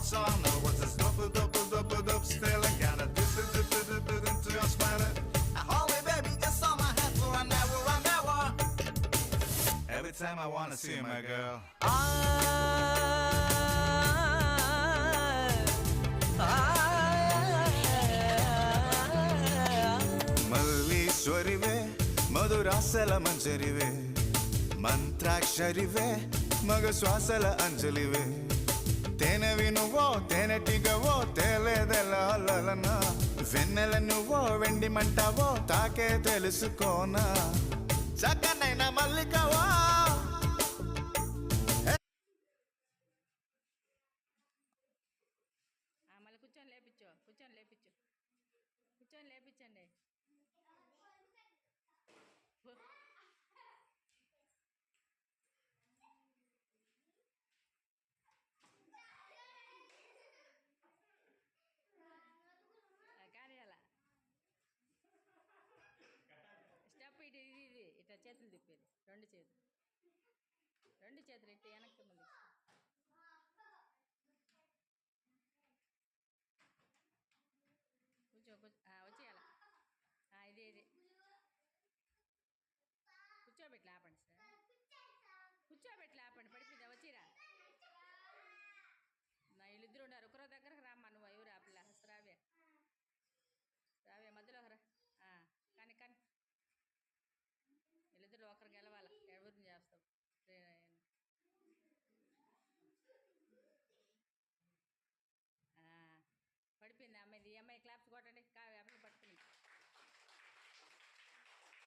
song. No, what's this double stealing? Got a dip into your sweater. Holy baby, just saw my head for an hour. Every time I wanna see my girl. మల్లీశ్వరివే మధురాసల మంజరివే మంత్రాక్షరివే మగ శ్వాసల అంజలివే తేనెవి నువ్వో తేనెటిగవో తేలేదెలనా వెన్నెల నువ్వో వెండి మంటావో తాకే తెలుసుకోనా చక్కనైన మల్లికవా మళ్ళీ కూర్చొని లేపించండి కానీ అలా స్టెప్ ఇది ఇట్లా చేతులు తిప్పేది రెండు చేతులు ఇట్టి వెనక్కి మళ్ళీ వచ్చేయాల ఇది కూర్చోబెట్టి లేపండి సార్ పడిపోయిందా వచ్చిరా నా వీళ్ళిద్దరు ఉన్నారు ఒకరో దగ్గరకు రామ్మా నువ్వు ఎవరు ఆ పిల్ల రావే మధ్యలో రా కానీ వీళ్ళిద్దరు ఒకరు గెలవాలి ఎవరిని చేస్తావు పడిపోయింది అమ్మాయి ఈ అమ్మాయి క్లాప్స్ కొట్టండి